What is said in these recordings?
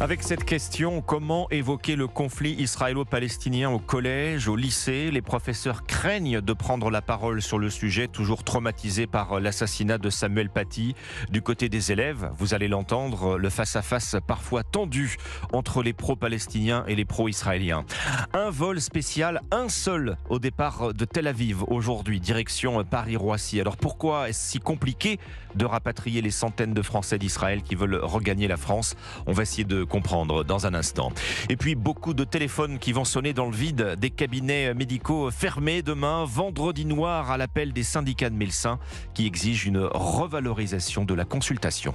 Avec cette question, comment évoquer le conflit israélo-palestinien au collège, au lycée? Les professeurs craignent de prendre la parole sur le sujet, toujours traumatisés par l'assassinat de Samuel Paty. Du côté des élèves, vous allez l'entendre, le face-à-face parfois tendu entre les pro-palestiniens et les pro-israéliens. Un vol spécial, un seul au départ de Tel Aviv aujourd'hui, direction Paris-Roissy. Alors pourquoi est-ce si compliqué de rapatrier les centaines de Français d'Israël qui veulent regagner la France? On va essayer de comprendre dans un instant. Et puis beaucoup de téléphones qui vont sonner dans le vide, des cabinets médicaux fermés demain, vendredi noir à l'appel des syndicats de médecins qui exigent une revalorisation de la consultation.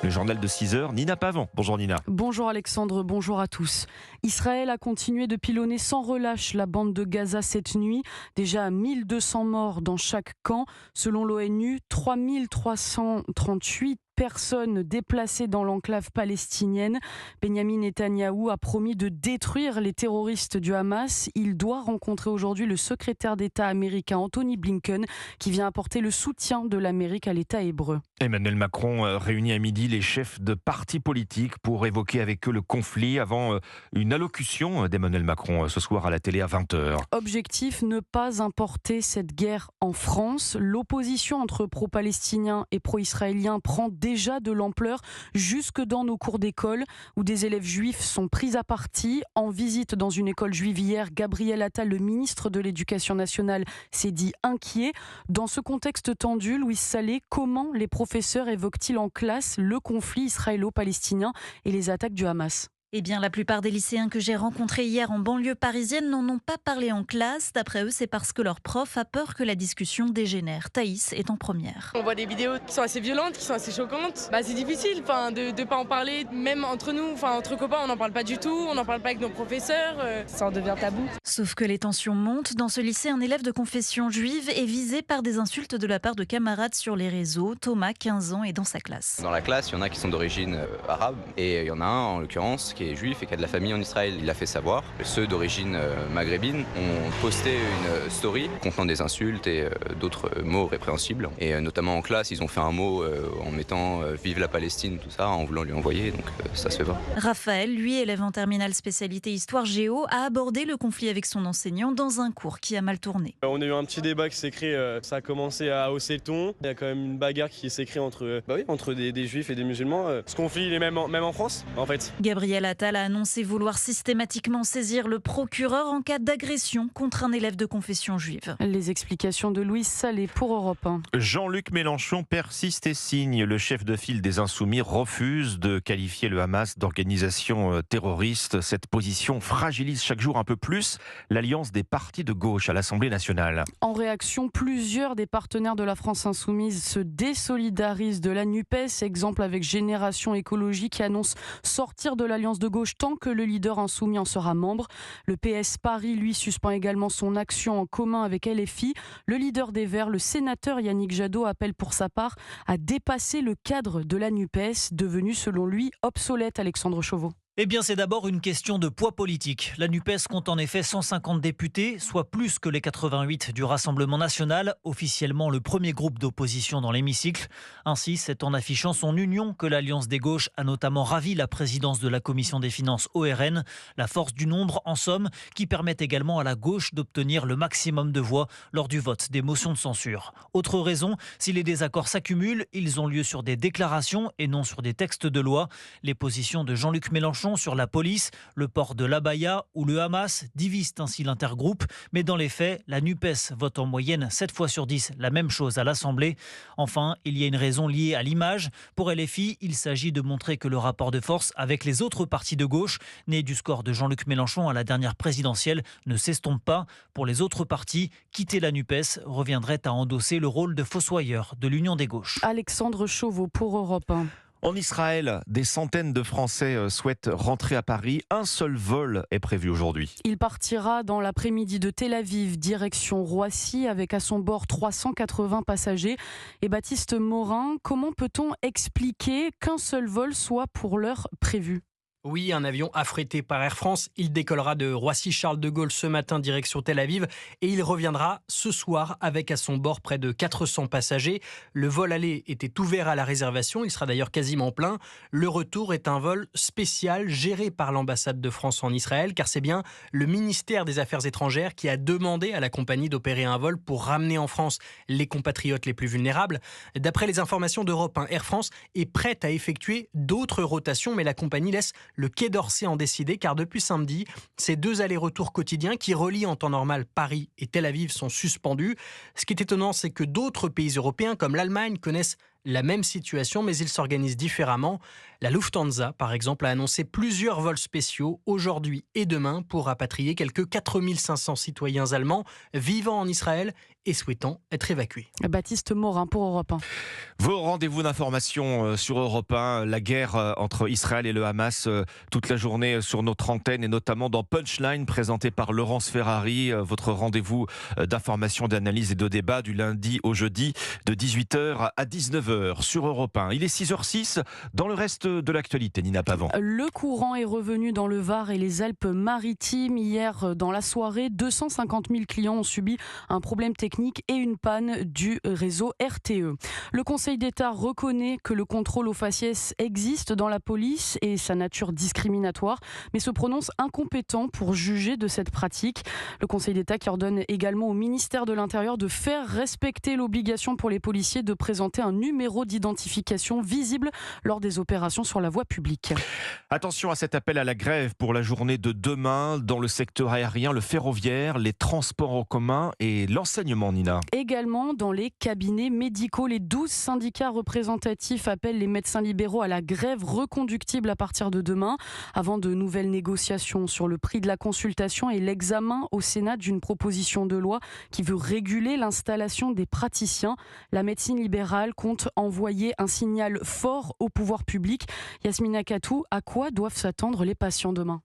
Le journal de 6h, Nina Pavant. Bonjour Nina. Bonjour Alexandre, bonjour à tous. Israël a continué de pilonner sans relâche la bande de Gaza cette nuit. Déjà 1200 morts dans chaque camp. Selon l'ONU, 3338 personnes déplacées dans l'enclave palestinienne. Benjamin Netanyahou a promis de détruire les terroristes du Hamas. Il doit rencontrer aujourd'hui le secrétaire d'État américain Anthony Blinken qui vient apporter le soutien de l'Amérique à l'État hébreu. Emmanuel Macron réunit à midi les chefs de partis politiques pour évoquer avec eux le conflit avant une allocution d'Emmanuel Macron ce soir à la télé à 20h. Objectif, ne pas importer cette guerre en France. L'opposition entre pro-palestiniens et pro-israéliens prend déjà de l'ampleur jusque dans nos cours d'école où des élèves juifs sont pris à partie. En visite dans une école juive hier, Gabriel Attal, le ministre de l'Éducation nationale, s'est dit inquiet. Dans ce contexte tendu, Louise Salé, comment les professeurs évoquent-ils en classe le conflit israélo-palestinien et les attaques du Hamas ? Eh bien, la plupart des lycéens que j'ai rencontrés hier en banlieue parisienne n'en ont pas parlé en classe. D'après eux, c'est parce que leur prof a peur que la discussion dégénère. Thaïs est en première. On voit des vidéos qui sont assez violentes, qui sont assez choquantes. C'est difficile de ne pas en parler, même entre nous, entre copains, on n'en parle pas du tout, on n'en parle pas avec nos professeurs, ça en devient tabou. Sauf que les tensions montent. Dans ce lycée, un élève de confession juive est visé par des insultes de la part de camarades sur les réseaux. Thomas, 15 ans, est dans sa classe. Dans la classe, il y en a qui sont d'origine arabe et il y en a un, en l'occurrence, qui est juif et qui a de la famille en Israël. Il l'a fait savoir. Ceux d'origine maghrébine ont posté une story contenant des insultes et d'autres mots répréhensibles. Et notamment en classe, ils ont fait un mot en mettant Vive la Palestine, tout ça, en voulant lui envoyer. Donc ça se fait pas. Raphaël, lui, élève en terminale spécialité Histoire Géo, a abordé le conflit avec son enseignant dans un cours qui a mal tourné. On a eu un petit débat qui s'est créé, ça a commencé à hausser le ton. Il y a quand même une bagarre qui s'est créée entre des juifs et des musulmans. Ce conflit, il est même en France, en fait. Gabriel Attal a annoncé vouloir systématiquement saisir le procureur en cas d'agression contre un élève de confession juive. Les explications de Louise Salé pour Europe 1. Jean-Luc Mélenchon persiste et signe. Le chef de file des Insoumis refuse de qualifier le Hamas d'organisation terroriste. Cette position fragilise chaque jour un peu plus l'alliance des partis de gauche à l'Assemblée nationale. En réaction, plusieurs des partenaires de la France Insoumise se désolidarisent de la NUPES. Exemple avec Génération Écologie qui annonce sortir de l'alliance de gauche tant que le leader insoumis en sera membre. Le PS Paris, lui, suspend également son action en commun avec LFI. Le leader des Verts, le sénateur Yannick Jadot, appelle pour sa part à dépasser le cadre de la NUPES, devenu selon lui obsolète. Alexandre Chauveau. Eh bien, c'est d'abord une question de poids politique. La NUPES compte en effet 150 députés, soit plus que les 88 du Rassemblement national, officiellement le premier groupe d'opposition dans l'hémicycle. Ainsi, c'est en affichant son union que l'Alliance des gauches a notamment ravi la présidence de la Commission des finances ORN. La force du nombre, en somme, qui permet également à la gauche d'obtenir le maximum de voix lors du vote des motions de censure. Autre raison, si les désaccords s'accumulent, ils ont lieu sur des déclarations et non sur des textes de loi. Les positions de Jean-Luc Mélenchon sur la police, le port de l'abaya ou le Hamas divisent ainsi l'intergroupe. Mais dans les faits, la NUPES vote en moyenne 7 fois sur 10 la même chose à l'Assemblée. Enfin, il y a une raison liée à l'image. Pour LFI, il s'agit de montrer que le rapport de force avec les autres partis de gauche, né du score de Jean-Luc Mélenchon à la dernière présidentielle, ne s'estompe pas. Pour les autres partis, quitter la NUPES reviendrait à endosser le rôle de fossoyeur de l'Union des gauches. Alexandre Chauveau pour Europe 1. En Israël, des centaines de Français souhaitent rentrer à Paris. Un seul vol est prévu aujourd'hui. Il partira dans l'après-midi de Tel Aviv, direction Roissy, avec à son bord 380 passagers. Et Baptiste Morin, comment peut-on expliquer qu'un seul vol soit pour l'heure prévu ? Oui, un avion affrété par Air France. Il décollera de Roissy-Charles de Gaulle ce matin direction Tel Aviv et il reviendra ce soir avec à son bord près de 400 passagers. Le vol aller était ouvert à la réservation, il sera d'ailleurs quasiment plein. Le retour est un vol spécial géré par l'ambassade de France en Israël car c'est bien le ministère des Affaires étrangères qui a demandé à la compagnie d'opérer un vol pour ramener en France les compatriotes les plus vulnérables. D'après les informations d'Europe 1, Air France est prête à effectuer d'autres rotations mais la compagnie laisse le Quai d'Orsay en décider car depuis samedi, ces 2 allers-retours quotidiens qui relient en temps normal Paris et Tel Aviv sont suspendus. Ce qui est étonnant, c'est que d'autres pays européens comme l'Allemagne connaissent la même situation, mais ils s'organisent différemment. La Lufthansa, par exemple, a annoncé plusieurs vols spéciaux aujourd'hui et demain pour rapatrier quelques 4500 citoyens allemands vivant en Israël et souhaitant être évacués. Baptiste Morin pour Europe 1. Vos rendez-vous d'information sur Europe 1, la guerre entre Israël et le Hamas toute la journée sur notre antenne et notamment dans Punchline présenté par Laurence Ferrari, votre rendez-vous d'information, d'analyse et de débat du lundi au jeudi de 18h à 19h sur Europe 1. Il est 6h06 dans le reste de l'actualité, Nina Pavant. Le courant est revenu dans le Var et les Alpes-Maritimes. Hier, dans la soirée, 250 000 clients ont subi un problème technique et une panne du réseau RTE. Le Conseil d'État reconnaît que le contrôle au faciès existe dans la police et sa nature discriminatoire, mais se prononce incompétent pour juger de cette pratique. Le Conseil d'État qui ordonne également au ministère de l'Intérieur de faire respecter l'obligation pour les policiers de présenter un numéro d'identification visible lors des opérations sur la voie publique. Attention à cet appel à la grève pour la journée de demain dans le secteur aérien, le ferroviaire, les transports en commun et l'enseignement, Nina. Également dans les cabinets médicaux, les 12 syndicats représentatifs appellent les médecins libéraux à la grève reconductible à partir de demain, avant de nouvelles négociations sur le prix de la consultation et l'examen au Sénat d'une proposition de loi qui veut réguler l'installation des praticiens. La médecine libérale compte envoyer un signal fort au pouvoir public. Yasmina Katou, à quoi doivent s'attendre les patients demain ?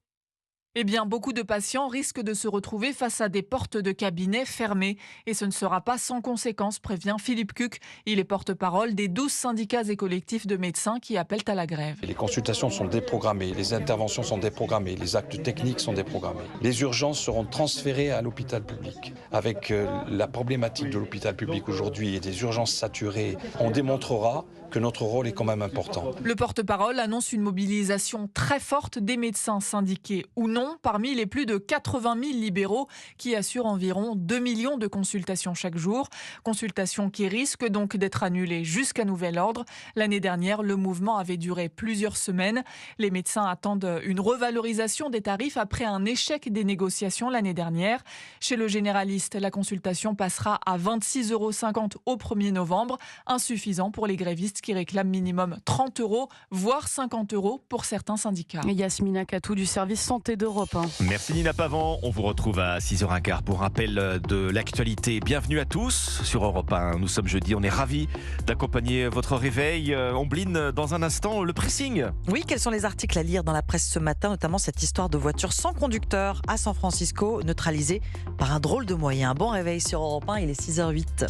Eh bien, beaucoup de patients risquent de se retrouver face à des portes de cabinet fermées. Et ce ne sera pas sans conséquence, prévient Philippe Cuc. Il est porte-parole des 12 syndicats et collectifs de médecins qui appellent à la grève. Les consultations sont déprogrammées, les interventions sont déprogrammées, les actes techniques sont déprogrammés. Les urgences seront transférées à l'hôpital public. Avec la problématique de l'hôpital public aujourd'hui et des urgences saturées, on démontrera que notre rôle est quand même important. Le porte-parole annonce une mobilisation très forte des médecins syndiqués ou non, parmi les plus de 80 000 libéraux qui assurent environ 2 millions de consultations chaque jour. Consultations qui risquent donc d'être annulées jusqu'à nouvel ordre. L'année dernière, le mouvement avait duré plusieurs semaines. Les médecins attendent une revalorisation des tarifs après un échec des négociations l'année dernière. Chez le généraliste, la consultation passera à 26,50 € au 1er novembre, insuffisant pour les grévistes qui réclament minimum 30 €, voire 50 € pour certains syndicats. Yasmina Katou du service santé d'Europe 1. Merci Nina Pavant, on vous retrouve à 6h15 pour un rappel de l'actualité. Bienvenue à tous sur Europe 1. Nous sommes jeudi, on est ravis d'accompagner votre réveil. Ombline, dans un instant, le pressing. Oui, quels sont les articles à lire dans la presse ce matin, notamment cette histoire de voiture sans conducteur à San Francisco, neutralisée par un drôle de moyen. Bon réveil sur Europe 1, il est 6h08.